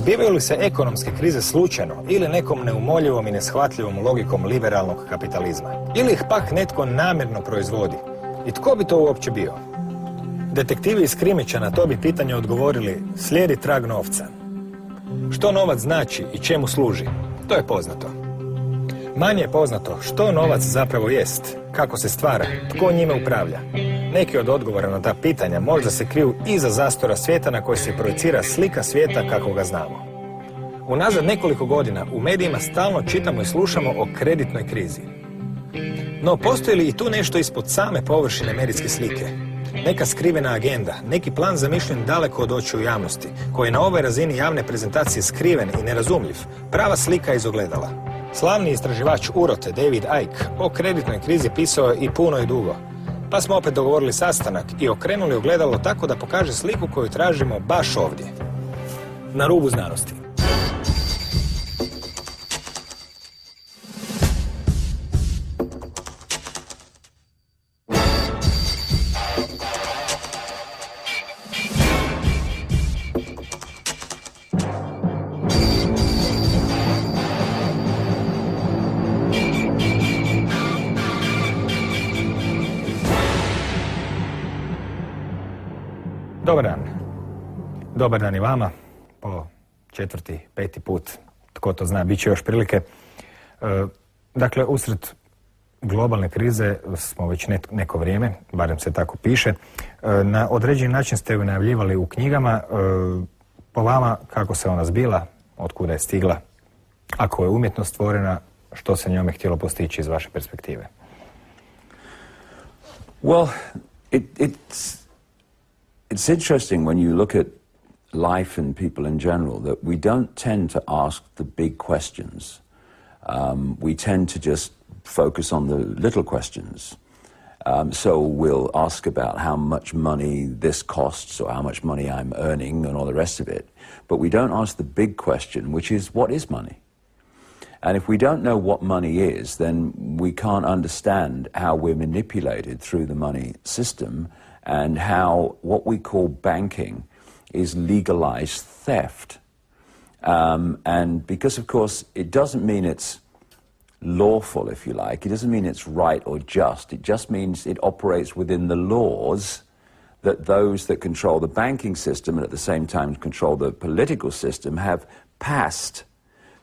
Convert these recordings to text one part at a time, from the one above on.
Zbivaju li se ekonomske krize slučajno ili nekom neumoljivom i neshvatljivom logikom liberalnog kapitalizma? Ili ih pak netko namjerno proizvodi? I tko bi to uopće bio? Detektivi iz krimića na to bi pitanje odgovorili: slijedi trag novca. Što novac znači i čemu služi? To je poznato. Manje je poznato što novac zapravo jest, kako se stvara, tko njime upravlja. Neki od odgovora na ta pitanja možda se kriju iza zastora svijeta na koji se projicira slika svijeta kako ga znamo. Unazad nekoliko godina u medijima stalno čitamo i slušamo o kreditnoj krizi. No postoji li i tu nešto ispod same površine medijske slike? Neka skrivena agenda, neki plan zamišljen daleko od očiju javnosti, koji je na ovoj razini javne prezentacije skriven i nerazumljiv, prava slika iz ogledala. Slavni istraživač urote David Icke o kreditnoj krizi pisao je i puno i dugo. Pa smo opet dogovorili sastanak i okrenuli ogledalo tako da pokaže sliku koju tražimo baš ovdje. Na rubu znanosti. Dobar dan. Dobar dan i vama. Po 4., 5. put, tko to zna, bit će još prilike. Dakle, usred globalne krize smo već neko vrijeme, barem se tako piše. Na određeni način ste ju najavljivali u knjigama. Po vama, kako se ona zbila, otkuda je stigla, ako je umjetno stvorena, što se njome htjelo postići iz vaše perspektive? Well, it's interesting when you look at life and people in general that we don't tend to ask the big questions. We tend to just focus on the little questions. So we'll ask about how much money this costs or how much money I'm earning and all the rest of it. But we don't ask the big question, which is, what is money? And if we don't know what money is, then we can't understand how we're manipulated through the money system and how what we call banking is legalized theft. And because, of course, it doesn't mean it's lawful, if you like. It doesn't mean it's right or just. It just means it operates within the laws that those that control the banking system and at the same time control the political system have passed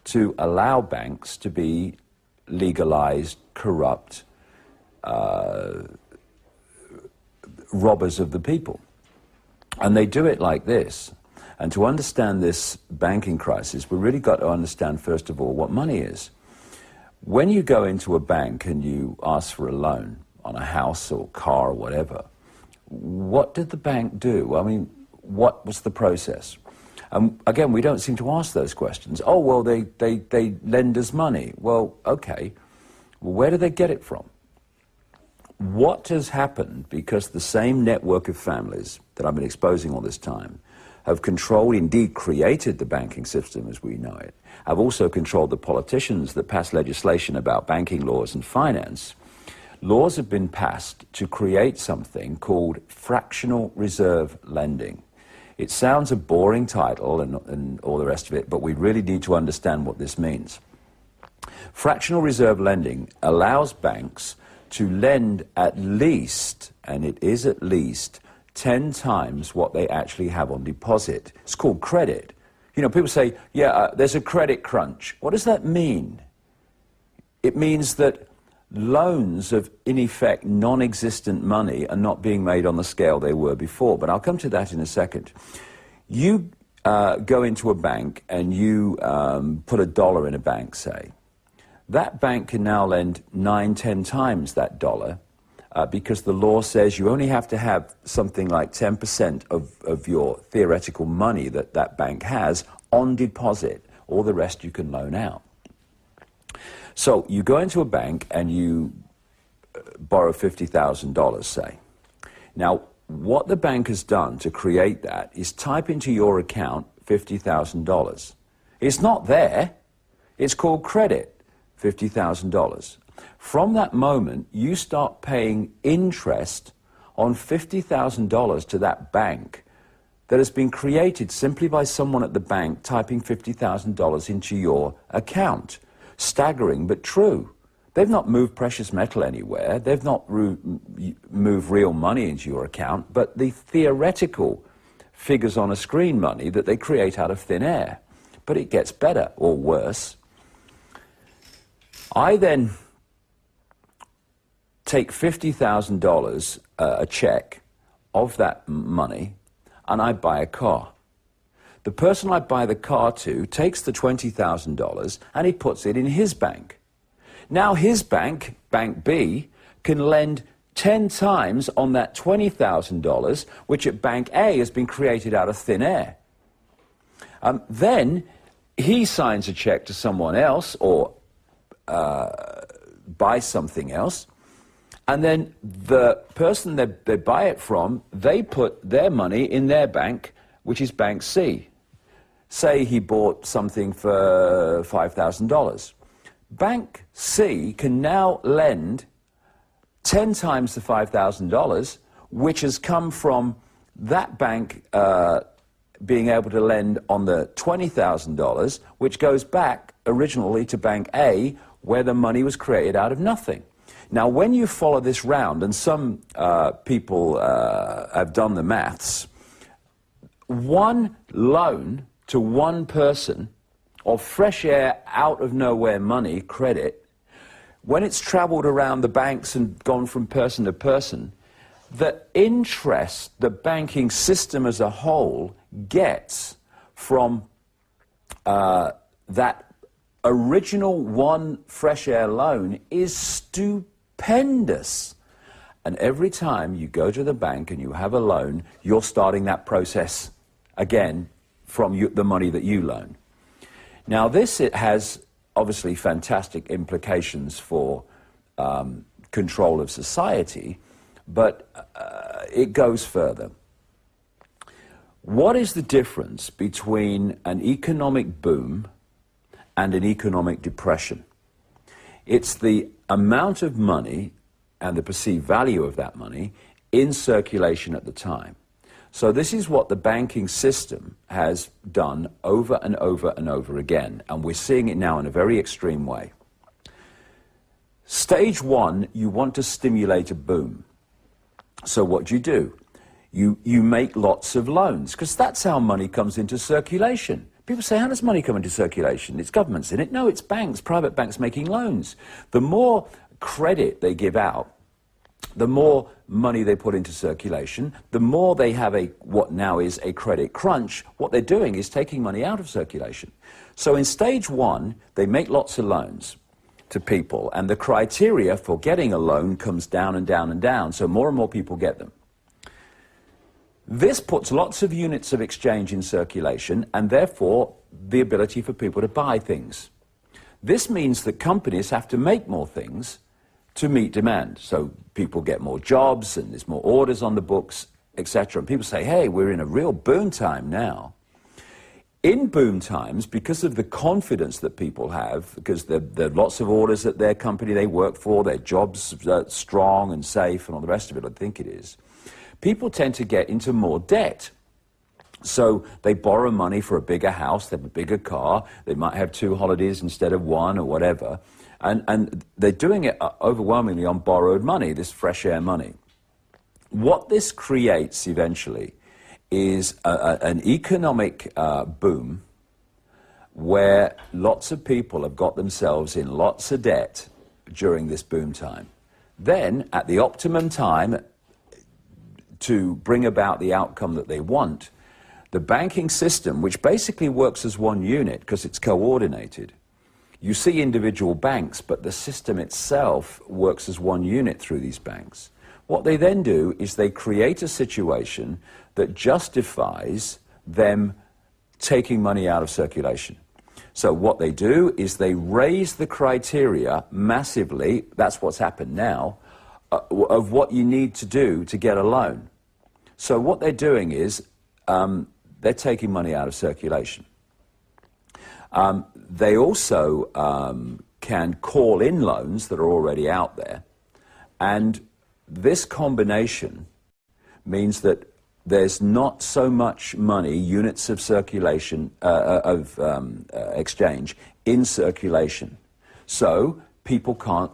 to allow banks to be legalized, corrupt, robbers of the people. And they do it like this. And to understand this banking crisis, we really got to understand, first of all, what money is. When you go into a bank and you ask for a loan on a house or car or whatever, what did the bank do? I mean, what was the process? Again, we don't seem to ask those questions. Oh, well, they lend us money. Well, okay. Well, where do they get it from? What has happened because the same network of families that I've been exposing all this time have controlled, indeed created the banking system as we know it, have also controlled the politicians that pass legislation about banking laws and finance. Laws have been passed to create something called fractional reserve lending. It sounds a boring title and all the rest of it, but we really need to understand what this means. Fractional reserve lending allows banks to lend at least, and it is at least, 10 times what they actually have on deposit. It's called credit. You know, people say, there's a credit crunch. What does that mean? It means that loans of, in effect, non-existent money are not being made on the scale they were before. But I'll come to that in a second. You go into a bank and you put $1 in a bank, say. That bank can now lend 9, 10 times that dollar because the law says you only have to have something like 10% of your theoretical money that that bank has on deposit. All the rest you can loan out. So you go into a bank and you borrow $50,000, say. Now, what the bank has done to create that is type into your account $50,000. It's not there. It's called credit, $50,000. From that moment, you start paying interest on $50,000 to that bank that has been created simply by someone at the bank typing $50,000 into your account. Staggering, but true. They've not moved precious metal anywhere. They've not moved real money into your account, but the theoretical figures on a screen money that they create out of thin air. But it gets better, or worse. I then take $50,000, a check, of that money, and I buy a car. The person I buy the car to takes the $20,000 and he puts it in his bank. Now his bank, Bank B, can lend 10 times on that $20,000, which at Bank A has been created out of thin air. Then he signs a check to someone else or buys something else, and then the person they buy it from, they put their money in their bank, which is Bank C. Say he bought something for $5,000. Bank C can now lend 10 times the $5,000, which has come from that bank being able to lend on the $20,000, which goes back originally to Bank A, where the money was created out of nothing. Now, when you follow this round, and some people have done the maths, one loan to one person of fresh air, out of nowhere money, credit, when it's traveled around the banks and gone from person to person, the interest the banking system as a whole gets from that original one fresh air loan is stupendous. And every time you go to the bank and you have a loan, you're starting that process again from the money that you loan. Now this, it has obviously fantastic implications for control of society, but it goes further. What is the difference between an economic boom and an economic depression? It's the amount of money and the perceived value of that money in circulation at the time. So this is what the banking system has done over and over and over again, and we're seeing it now in a very extreme way. Stage one, you want to stimulate a boom. So what do? You make lots of loans, because that's how money comes into circulation. People say, how does money come into circulation? It's governments in it. No, it's banks, private banks making loans. The more credit they give out, the more money they put into circulation, the more they have what now is a credit crunch. What they're doing is taking money out of circulation. So in stage one, they make lots of loans to people, and the criteria for getting a loan comes down and down and down, so more and more people get them. This puts lots of units of exchange in circulation, and therefore the ability for people to buy things. This means that companies have to make more things to meet demand. So people get more jobs, and there's more orders on the books, etc. And people say, hey, we're in a real boom time now. In boom times, because of the confidence that people have, because there are lots of orders at their company they work for, their jobs are strong and safe and all the rest of it, I think it is, people tend to get into more debt. So they borrow money for a bigger house, they have a bigger car, they might have 2 holidays instead of 1 or whatever, and they're doing it overwhelmingly on borrowed money, this fresh air money. What this creates eventually is an economic boom where lots of people have got themselves in lots of debt during this boom time. Then, at the optimum time, to bring about the outcome that they want, the banking system, which basically works as one unit because it's coordinated, you see individual banks, but the system itself works as one unit through these banks. What they then do is they create a situation that justifies them taking money out of circulation. So what they do is they raise the criteria massively, that's what's happened now, of what you need to do to get a loan. So what they're doing is they're taking money out of circulation. They also can call in loans that are already out there, and this combination means that there's not so much money, units of circulation, exchange, in circulation. So people can't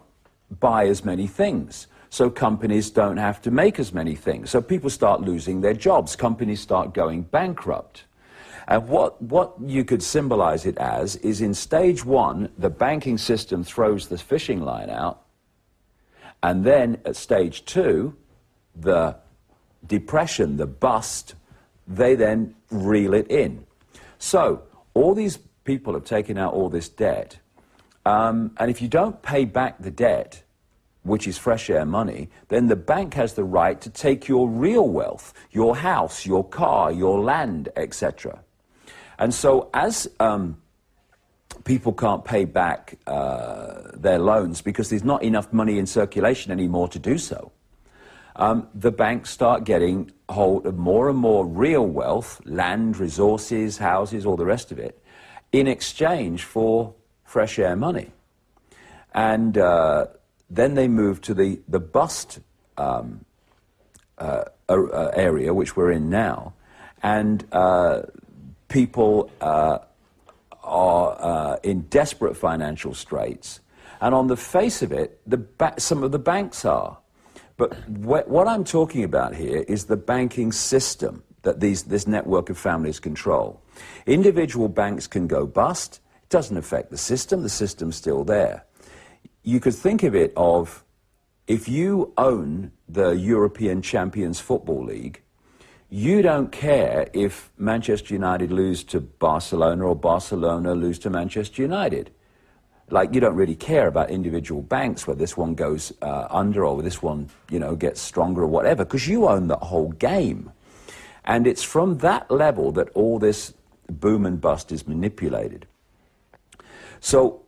buy as many things. So companies don't have to make as many things. So people start losing their jobs. Companies start going bankrupt. And what you could symbolize it as is in stage one, the banking system throws the fishing line out. And then at stage two, the depression, the bust, they then reel it in. So all these people have taken out all this debt. And if you don't pay back the debt, which is fresh air money, then the bank has the right to take your real wealth, your house, your car, your land, etc. And so as people can't pay back their loans because there's not enough money in circulation anymore to do so, the banks start getting hold of more and more real wealth, land, resources, houses, all the rest of it, in exchange for fresh air money. And then they move to the bust area, which we're in now, and people are in desperate financial straits. And on the face of it, some of the banks are. But what I'm talking about here is the banking system that this network of families control. Individual banks can go bust. It doesn't affect the system. The system's still there. You could think of it of, if you own the European Champions Football League, you don't care if Manchester United lose to Barcelona or Barcelona lose to Manchester United. Like, you don't really care about individual banks, whether this one goes under or this one, gets stronger or whatever, because you own the whole game. And it's from that level that all this boom and bust is manipulated. So,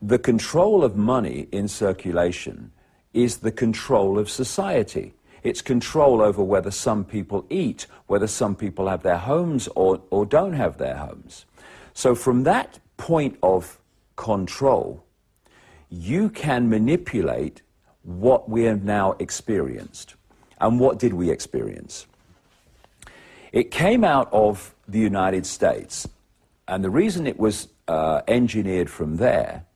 the control of money in circulation is the control of society. It's control over whether some people eat, whether some people have their homes or don't have their homes. So from that point of control, you can manipulate what we have now experienced. And what did we experience? It came out of the United States. And the reason it was engineered from there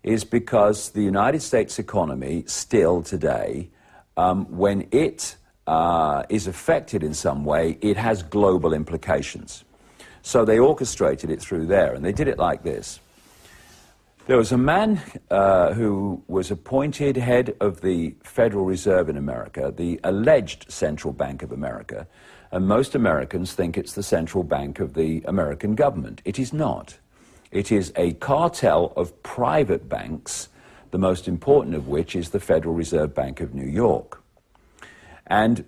is because the United States economy still today, when it is affected in some way, it has global implications. So they orchestrated it through there, and they did it like this. There was a man who was appointed head of the Federal Reserve in America, the alleged central bank of America, and most Americans think it's the central bank of the American government. It is not. It is a cartel of private banks, the most important of which is the Federal Reserve Bank of New York. And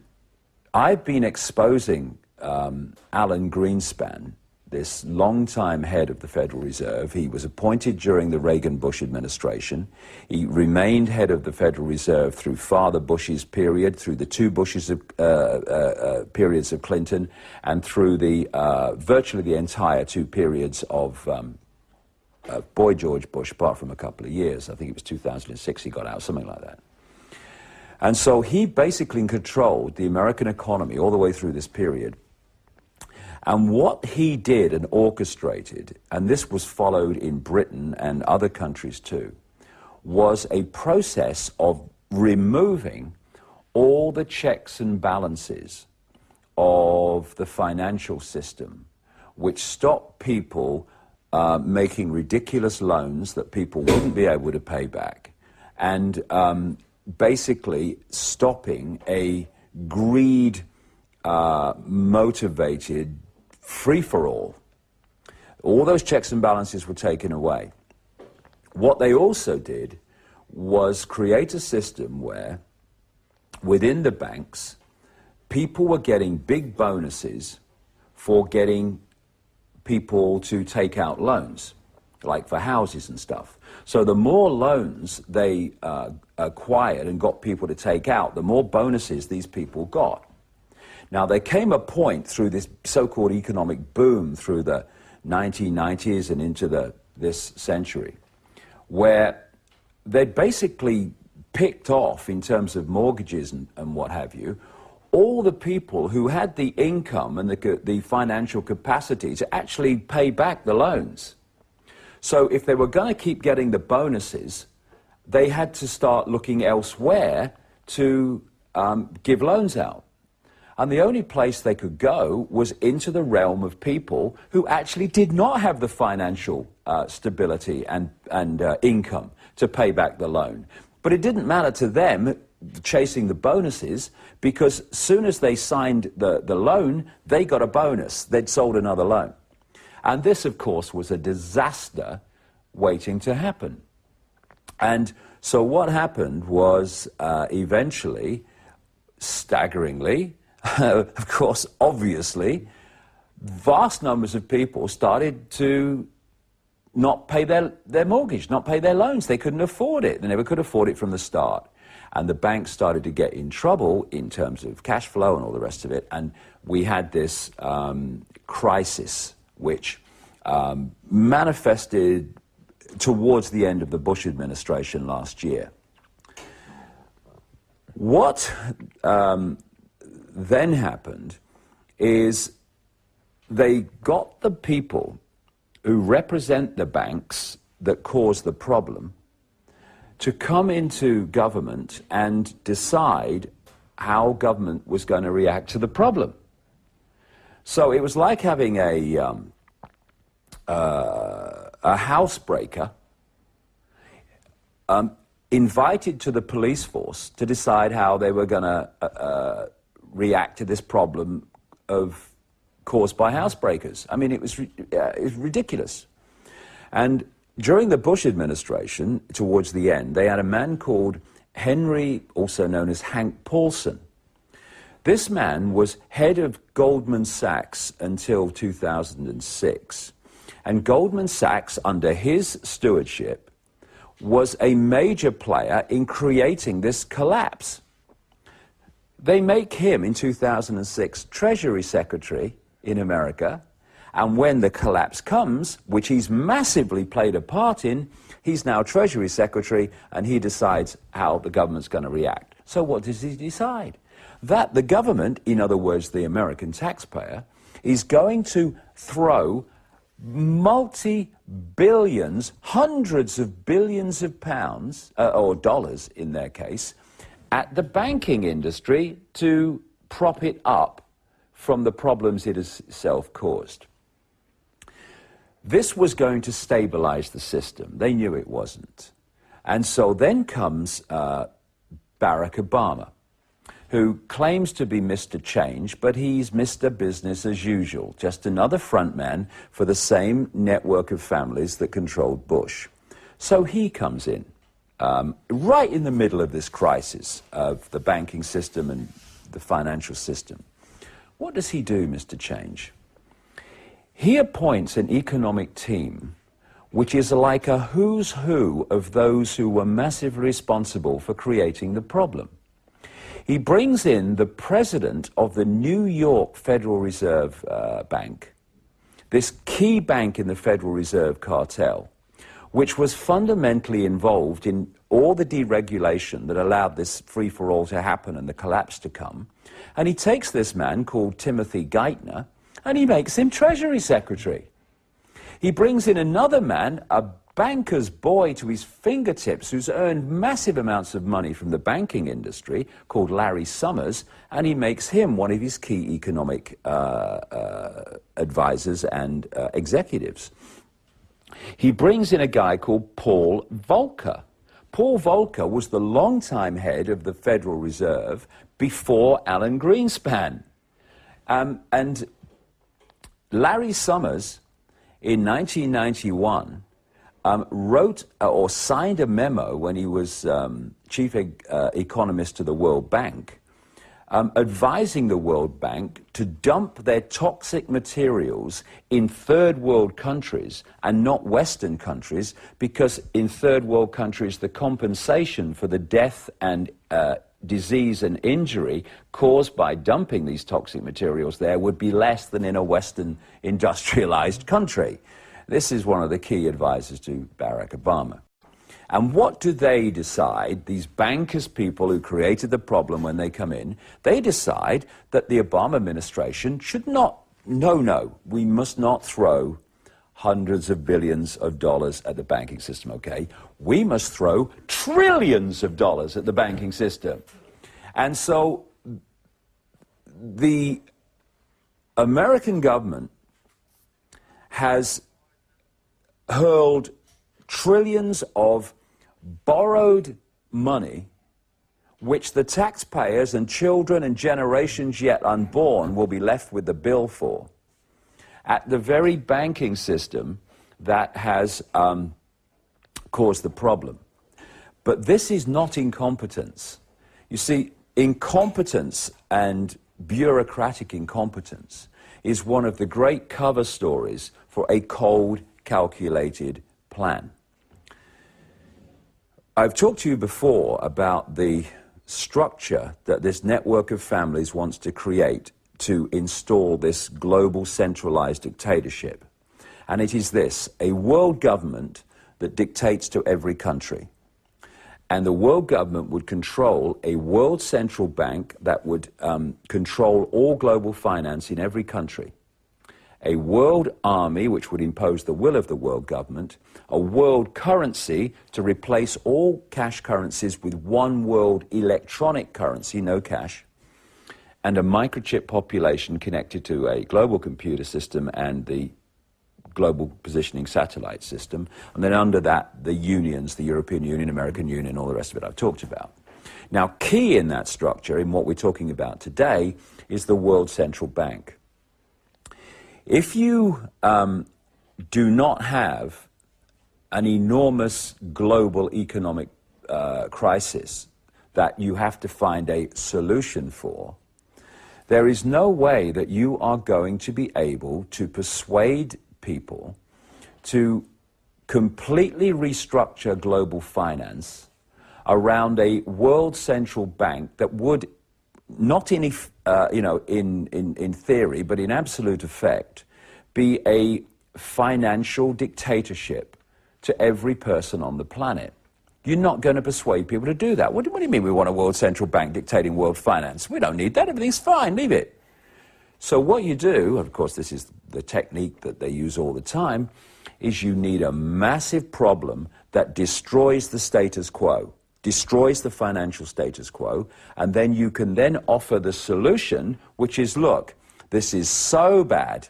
I've been exposing Alan Greenspan, this longtime head of the Federal Reserve. He was appointed during the Reagan-Bush administration. He remained head of the Federal Reserve through Father Bush's period, through the two Bushes periods of Clinton, and through the virtually the entire two periods of Boy George Bush, apart from a couple of years. I think it was 2006 he got out, something like that. And so he basically controlled the American economy all the way through this period. And what he did and orchestrated, and this was followed in Britain and other countries too, was a process of removing all the checks and balances of the financial system, which stopped people making ridiculous loans that people wouldn't be able to pay back, and basically stopping a greed-motivated free-for-all. All those checks and balances were taken away. What they also did was create a system where, within the banks, people were getting big bonuses for getting people to take out loans, like for houses and stuff. So the more loans they acquired and got people to take out, the more bonuses these people got. Now, there came a point through this so-called economic boom through the 1990s and into this century, where they'd basically picked off, in terms of mortgages and what have you, all the people who had the income and the financial capacity to actually pay back the loans. So if they were going to keep getting the bonuses, they had to start looking elsewhere to give loans out. And the only place they could go was into the realm of people who actually did not have the financial stability and income to pay back the loan. But it didn't matter to them chasing the bonuses, because as soon as they signed the loan, they got a bonus. They'd sold another loan. And this, of course, was a disaster waiting to happen. And so what happened was eventually, staggeringly, of course, obviously, vast numbers of people started to not pay their mortgage, not pay their loans. They couldn't afford it. They never could afford it from the start. And the banks started to get in trouble in terms of cash flow and all the rest of it. And we had this crisis, which manifested towards the end of the Bush administration last year. What then happened is they got the people who represent the banks that caused the problem to come into government and decide how government was going to react to the problem. So it was like having a housebreaker invited to the police force to decide how they were going to react to this problem caused by housebreakers. I mean, it was ridiculous. And during the Bush administration, towards the end, they had a man called Henry, also known as Hank Paulson. This man was head of Goldman Sachs until 2006. And Goldman Sachs, under his stewardship, was a major player in creating this collapse. They make him, in 2006, Treasury Secretary in America, and when the collapse comes, which he's massively played a part in, he's now Treasury Secretary, and he decides how the government's going to react. So what does he decide? That the government, in other words, the American taxpayer, is going to throw multi-billions, hundreds of billions of pounds, or dollars in their case, at the banking industry to prop it up from the problems it has itself caused. This was going to stabilize the system. They knew it wasn't. And so then comes Barack Obama, who claims to be Mr. Change, but he's Mr. Business as usual, just another frontman for the same network of families that controlled Bush. So he comes in, right in the middle of this crisis of the banking system and the financial system. What does he do, Mr. Change? He appoints an economic team which is like a who's who of those who were massively responsible for creating the problem. He brings in the president of the New York Federal Reserve Bank, this key bank in the Federal Reserve cartel, which was fundamentally involved in all the deregulation that allowed this free-for-all to happen and the collapse to come. And he takes this man called Timothy Geithner, and he makes him Treasury Secretary. He brings in another man, a banker's boy to his fingertips, who's earned massive amounts of money from the banking industry, called Larry Summers, and he makes him one of his key economic advisors and executives. He brings in a guy called Paul Volcker. Paul Volcker was the longtime head of the Federal Reserve before Alan Greenspan. And Larry Summers, in 1991, wrote or signed a memo when he was chief economist to the World Bank, advising the World Bank to dump their toxic materials in third world countries and not Western countries, because in third world countries the compensation for the death and disease and injury caused by dumping these toxic materials there would be less than in a Western industrialized country. This is one of the key advisors to Barack Obama. And what do they decide, these bankers people who created the problem when they come in? They decide that the Obama administration should not, no, we must not throw hundreds of billions of dollars at the banking system, okay? We must throw trillions of dollars at the banking system. And so the American government has hurled trillions of borrowed money, which the taxpayers and children and generations yet unborn will be left with the bill for, at the very banking system that has caused the problem. But this is not incompetence. You see, incompetence and bureaucratic incompetence is one of the great cover stories for a cold, calculated plan. I've talked to you before about the structure that this network of families wants to create to install this global centralized dictatorship. And it is this, a world government that dictates to every country. And the world government would control a world central bank that would control all global finance in every country. A world army which would impose the will of the world government, a world currency to replace all cash currencies with one world electronic currency, no cash, and a microchip population connected to a global computer system and the global positioning satellite system, and then under that the unions, the European Union, American Union, all the rest of it I've talked about. Now, key in that structure, in what we're talking about today, is the World Central Bank. If you do not have an enormous global economic crisis that you have to find a solution for, there is no way that you are going to be able to persuade people to completely restructure global finance around a world central bank that would, not in theory, but in absolute effect, be a financial dictatorship to every person on the planet. You're not going to persuade people to do that. What do you mean we want a world central bank dictating world finance? We don't need that. Everything's fine. Leave it. So what you do, of course, this is the technique that they use all the time, is you need a massive problem that destroys the status quo, destroys the financial status quo, and then you can then offer the solution, which is, look, this is so bad,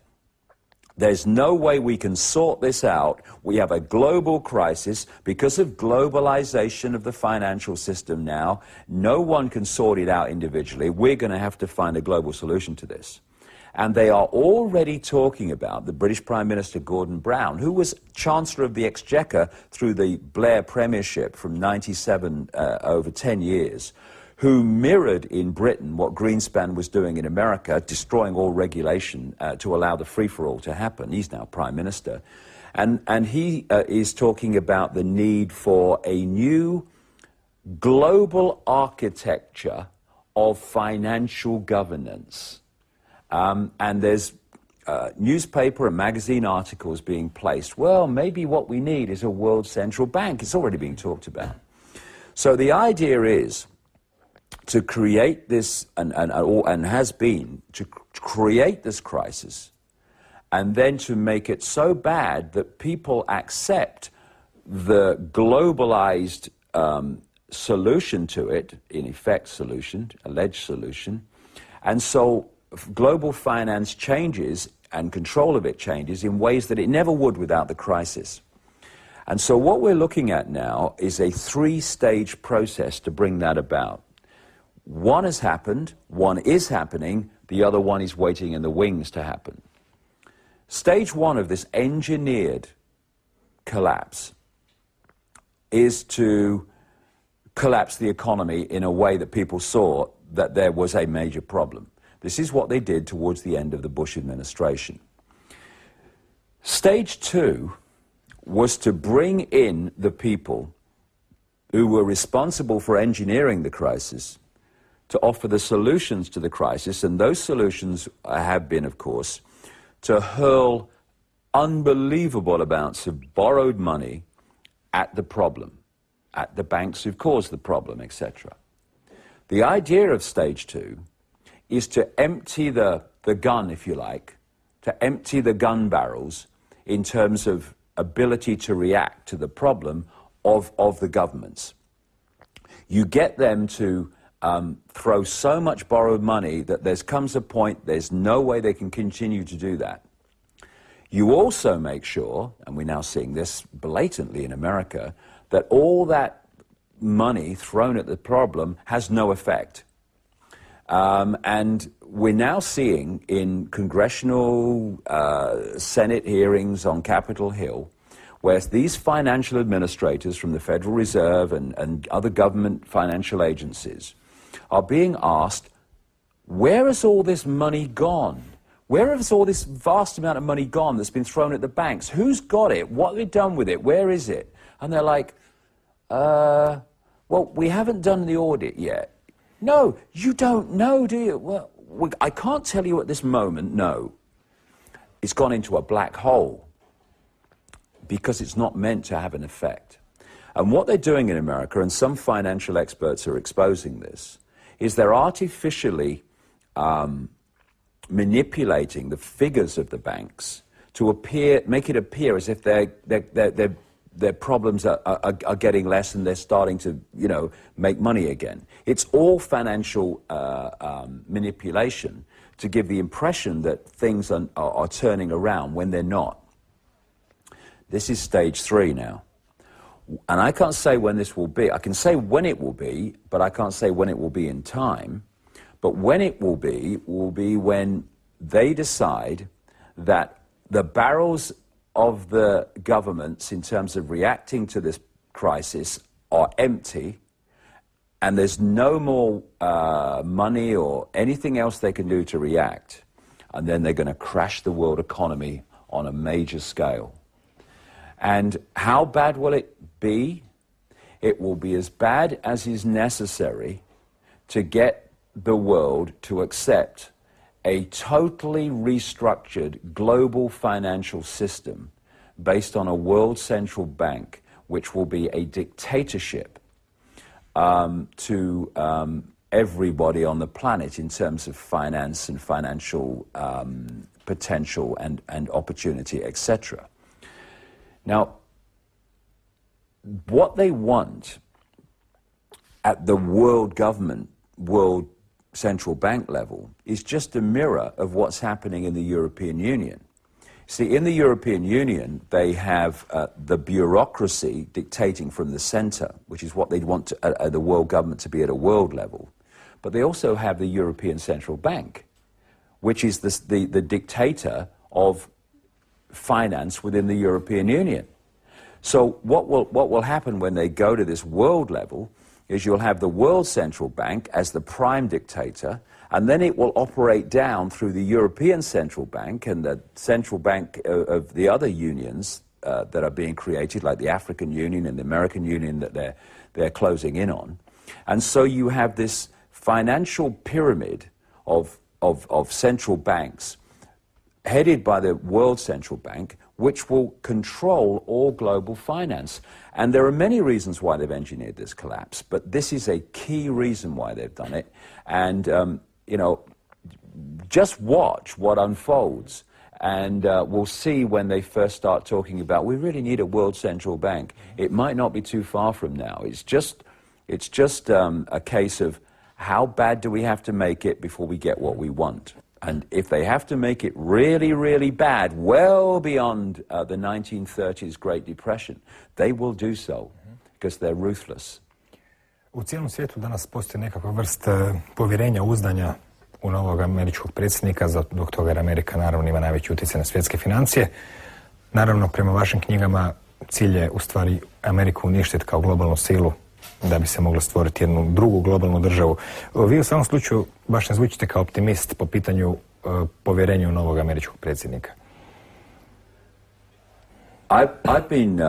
there's no way we can sort this out. We have a global crisis because of globalization of the financial system now. No one can sort it out individually. We're going to have to find a global solution to this. And they are already talking about the British Prime Minister Gordon Brown, who was Chancellor of the Exchequer through the Blair Premiership from 97 over 10 years, who mirrored in Britain what Greenspan was doing in America, destroying all regulation to allow the free-for-all to happen. He's now Prime Minister. And he is talking about the need for a new global architecture of financial governance. And there's newspaper and magazine articles being placed. Well, maybe what we need is a world central bank. It's already being talked about. So the idea is to create this, and has been, to create this crisis, and then to make it so bad that people accept the globalized solution to it, in effect solution, alleged solution, and so global finance changes and control of it changes in ways that it never would without the crisis. And so what we're looking at now is a three-stage process to bring that about. One has happened, one is happening, the other one is waiting in the wings to happen. Stage one of this engineered collapse is to collapse the economy in a way that people saw that there was a major problem. This is what they did towards the end of the Bush administration. Stage two was to bring in the people who were responsible for engineering the crisis to offer the solutions to the crisis, and those solutions have been, of course, to hurl unbelievable amounts of borrowed money at the problem. at the banks who've caused the problem, etc. The idea of stage 2 is to empty the gun, if you like, to empty the gun barrels in terms of ability to react to the problem of the governments. You get them to throw so much borrowed money that there comes a point there's no way they can continue to do that. You also make sure, and we're now seeing this blatantly in America, that all that money thrown at the problem has no effect. And we're now seeing in congressional Senate hearings on Capitol Hill, where these financial administrators from the Federal Reserve and other government financial agencies are being asked, where has all this money gone? Where has all this vast amount of money gone that's been thrown at the banks? Who's got it? What have they done with it? Where is it? And they're like, well, we haven't done the audit yet. No, you don't know, do you? Well, I can't tell you at this moment, no. It's gone into a black hole because it's not meant to have an effect. And what they're doing in America, and some financial experts are exposing this, is they're artificially manipulating the figures of the banks to make it appear as if their problems are getting less and they're starting to, make money again. It's all financial manipulation to give the impression that things are turning around when they're not. This is stage 3 now. And I can't say when this will be. I can say when it will be, but I can't say when it will be in time. But when it will be when they decide that the barrels of the governments in terms of reacting to this crisis are empty and there's no more money or anything else they can do to react, and then they're going to crash the world economy on a major scale. And how bad will it be? It will be as bad as is necessary to get the world to accept a totally restructured global financial system based on a world central bank, which will be a dictatorship to everybody on the planet in terms of finance and financial potential and opportunity, etc. Now, what they want at the world government, world central bank level is just a mirror of what's happening in the European Union. See, in the European Union, they have the bureaucracy dictating from the center, which is what they'd want the world government to be at a world level. But they also have the European Central Bank, which is the dictator of finance within the European Union. So what will happen when they go to this world level is you'll have the World Central Bank as the prime dictator, and then it will operate down through the European Central Bank and the central bank of the other unions that are being created, like the African Union and the American Union that they're closing in on. And so you have this financial pyramid of central banks headed by the World Central Bank, which will control all global finance. And there are many reasons why they've engineered this collapse, but this is a key reason why they've done it. And, just watch what unfolds. And we'll see when they first start talking about, we really need a world central bank. It might not be too far from now. It's just a case of how bad do we have to make it before we get what we want. And if they have to make it really, really bad, well beyond the 1930s Great Depression, they will do so, because they're ruthless. U cijelom svijetu danas postoji nekakva vrst povjerenja, uzdanja u novog američkog predsjednika, dok toga jer Amerika naravno ima najveći utjecaj na svjetske financije. Naravno, prema vašim knjigama, cilj je u stvari Ameriku uništiti kao globalnu silu, da bi se mogla stvoriti jednu drugu globalnu državu. Vi u svakom slučaju baš ne zvučite kao optimist po pitanju povjerenja u novog američkog predsjednika. I've been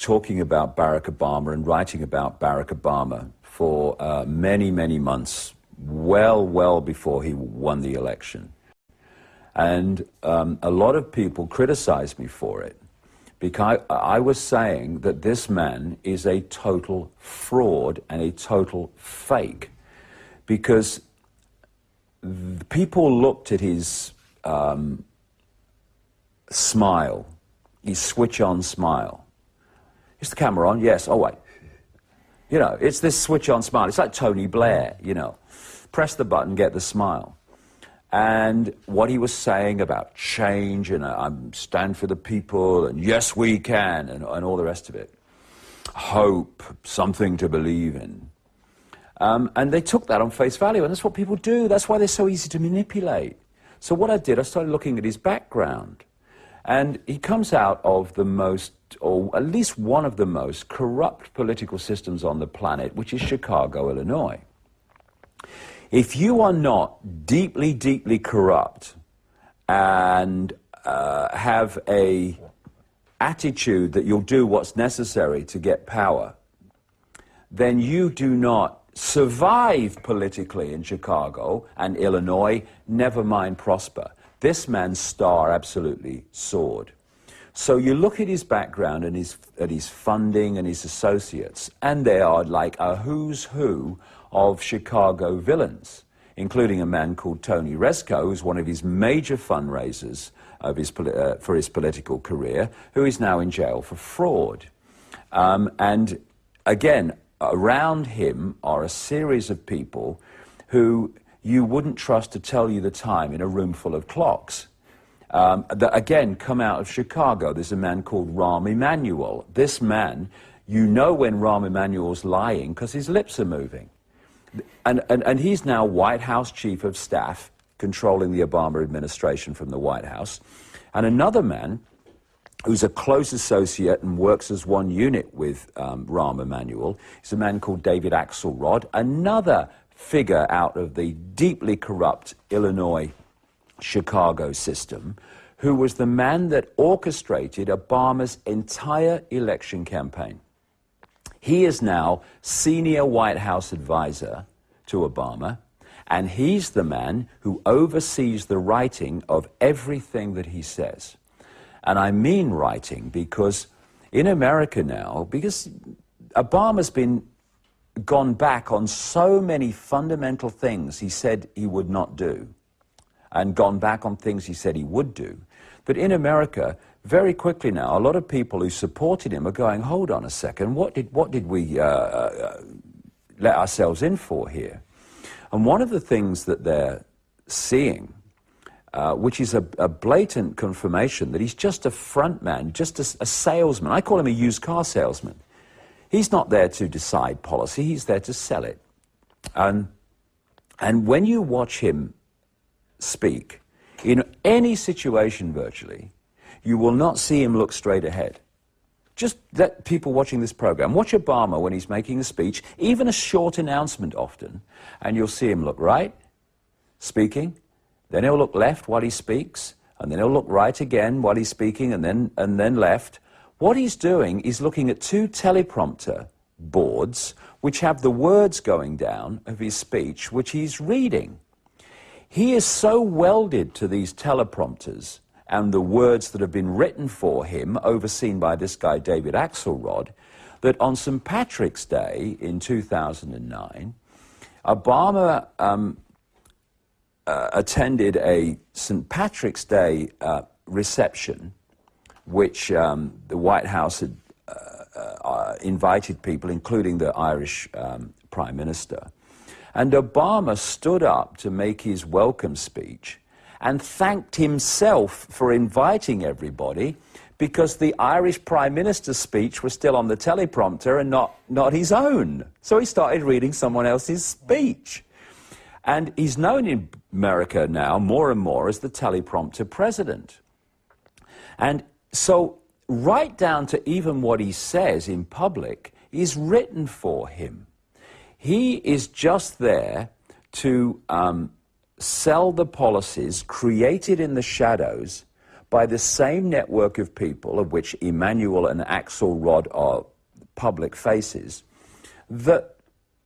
talking about Barack Obama and writing about Barack Obama for many, many months, well before he won the election. And a lot of people criticized me for it, because I was saying that this man is a total fraud and a total fake, because people looked at his smile, his switch-on smile. Is the camera on? Yes. Oh, wait. You know, it's this switch-on smile. It's like Tony Blair, you know. Press the button, get the smile. And what he was saying about change, and I stand for the people, and yes, we can, and all the rest of it. Hope, something to believe in. And they took that on face value, and that's what people do. That's why they're so easy to manipulate. So what I did, I started looking at his background. And he comes out of the most, or at least one of the most, corrupt political systems on the planet, which is Chicago, Illinois. If you are not deeply, deeply corrupt and have a attitude that you'll do what's necessary to get power, then you do not survive politically in Chicago and Illinois, never mind prosper. This man's star absolutely soared. So you look at his background and at his funding and his associates, and they are like a who's who of Chicago villains, including a man called Tony Rezko, who's one of his major fundraisers of for his political career, who is now in jail for fraud. And again, around him are a series of people who you wouldn't trust to tell you the time in a room full of clocks. That again come out of Chicago. There's a man called Rahm Emanuel. This man, you know when Rahm Emanuel's lying because his lips are moving. And he's now White House Chief of Staff, controlling the Obama administration from the White House. And another man who's a close associate and works as one unit with Rahm Emanuel is a man called David Axelrod, another figure out of the deeply corrupt Illinois Chicago system, who was the man that orchestrated Obama's entire election campaign. He is now senior White House advisor to Obama, and he's the man who oversees the writing of everything that he says. And I mean writing because in America now, because Obama's been gone back on so many fundamental things he said he would not do, and gone back on things he said he would do, that in America, very quickly now, a lot of people who supported him are going, hold on a second, what did we let ourselves in for here? And one of the things that they're seeing, which is a blatant confirmation that he's just a front man, just a salesman. I call him a used car salesman. He's not there to decide policy, he's there to sell it. And when you watch him speak, in any situation virtually, you will not see him look straight ahead. Just let people watching this program watch Obama when he's making a speech, even a short announcement often, and you'll see him look right, speaking, then he'll look left while he speaks, and then he'll look right again while he's speaking, and then left. What he's doing is looking at two teleprompter boards which have the words going down of his speech, which he's reading. He is so welded to these teleprompters and the words that have been written for him, overseen by this guy, David Axelrod, that on St. Patrick's Day in 2009, Obama attended a St. Patrick's Day reception, which the White House had invited people, including the Irish Prime Minister. And Obama stood up to make his welcome speech and thanked himself for inviting everybody because the Irish Prime Minister's speech was still on the teleprompter and not his own. So he started reading someone else's speech. And he's known in America now more and more as the teleprompter president. And so right down to even what he says in public is written for him. He is just there to sell the policies created in the shadows by the same network of people, of which Emanuel and Axelrod are public faces,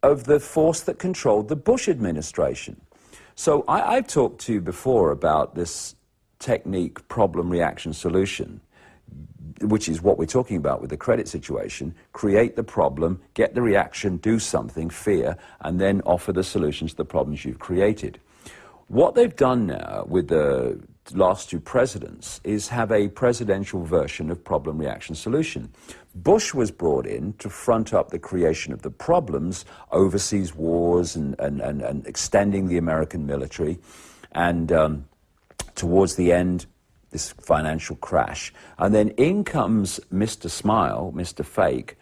of the force that controlled the Bush administration. So I've talked to you before about this technique, problem, reaction, solution. which is what we're talking about with the credit situation, create the problem, get the reaction, do something, fear, and then offer the solutions to the problems you've created. What they've done now with the last two presidents is have a presidential version of problem, reaction, solution. Bush was brought in to front up the creation of the problems, overseas wars and extending the American military, and towards the end, this financial crash. And then in comes Mr. Smile, Mr. Fake,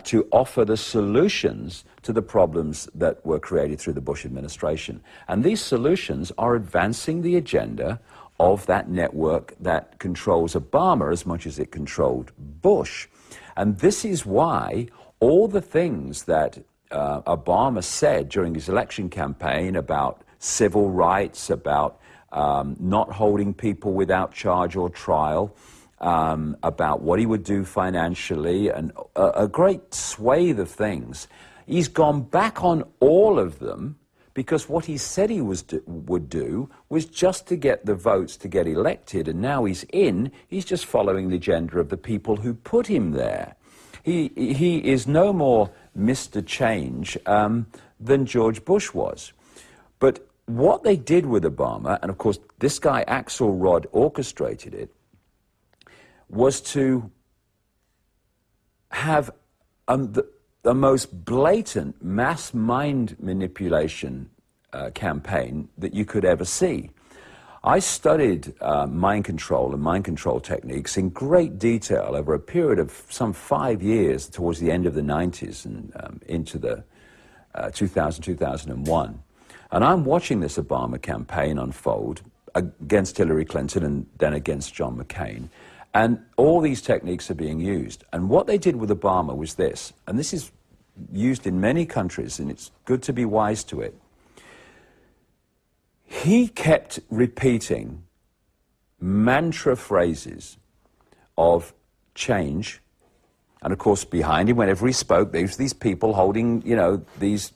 to offer the solutions to the problems that were created through the Bush administration. And these solutions are advancing the agenda of that network that controls Obama as much as it controlled Bush. And this is why all the things that Obama said during his election campaign about civil rights, about not holding people without charge or trial, about what he would do financially, and a great swathe of things. He's gone back on all of them because what he said he would do was just to get the votes to get elected, and now he's in, he's just following the agenda of the people who put him there. He is no more Mr. Change than George Bush was. But what they did with Obama, and of course this guy Axelrod orchestrated it, was to have the most blatant mass mind manipulation campaign that you could ever see. I studied mind control and mind control techniques in great detail over a period of some 5 years towards the end of the 90s and into the 2001. And I'm watching this Obama campaign unfold against Hillary Clinton and then against John McCain. And all these techniques are being used. And what they did with Obama was this, and this is used in many countries, and it's good to be wise to it. He kept repeating mantra phrases of change. And of course, behind him, whenever he spoke, there was these people holding, you know, these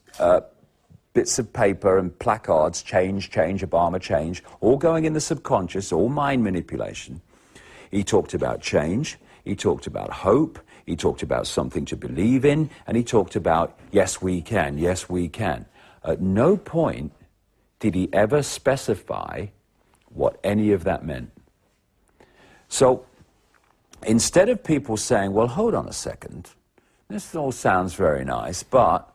bits of paper and placards, change, change, Obama, change, all going in the subconscious, all mind manipulation. He talked about change, he talked about hope, he talked about something to believe in, and he talked about, yes, we can, yes, we can. At no point did he ever specify what any of that meant. So instead of people saying, well, hold on a second, this all sounds very nice, but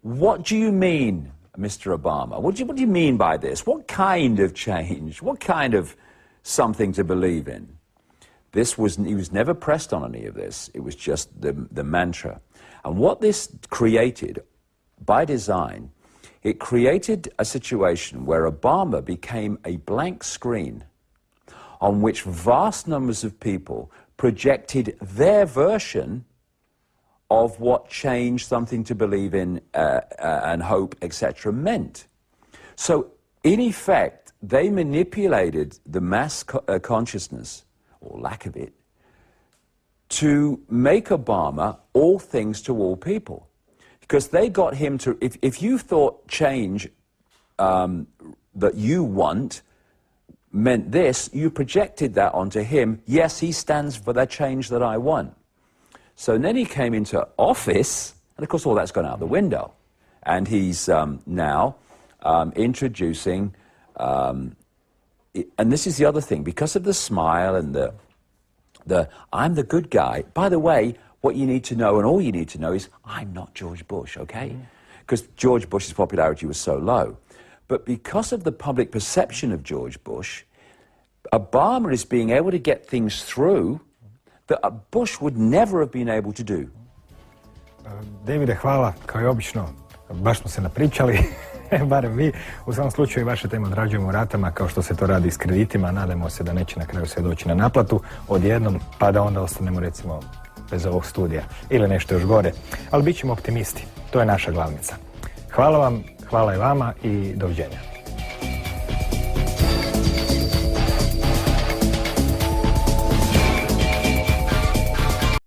what do you mean, Mr. Obama? What do you mean by this? What kind of change? What kind of something to believe in? He was never pressed on any of this. It was just the mantra. And what this created, by design, it created a situation where Obama became a blank screen on which vast numbers of people projected their version of what change, something to believe in, and hope, etc. meant. So, in effect, they manipulated the mass consciousness, or lack of it, to make Obama all things to all people. Because they got him to, if you thought change that you want meant this, you projected that onto him. Yes, he stands for that change that I want. So then he came into office, and of course all that's gone out the window. And he's now introducing, and this is the other thing, because of the smile and the I'm the good guy. By the way, what you need to know, and all you need to know, is I'm not George Bush, okay? Because George Bush's popularity was so low. But because of the public perception of George Bush, Obama is being able to get things through that Bush would never have been able to do. Davide, hvala, kao i obično, baš smo se napričali, barem vi. U svakom slučaju vaše teme odrađujemo u ratama, kao što se to radi s kreditima. Nadamo se da neće na kraju sve doći na naplatu odjednom, pa da onda ostanemo recimo bez ovog studija ili nešto još gore. Ali bit ćemo optimisti, to je naša glavnica. Hvala vam, hvala i vama i doviđenja.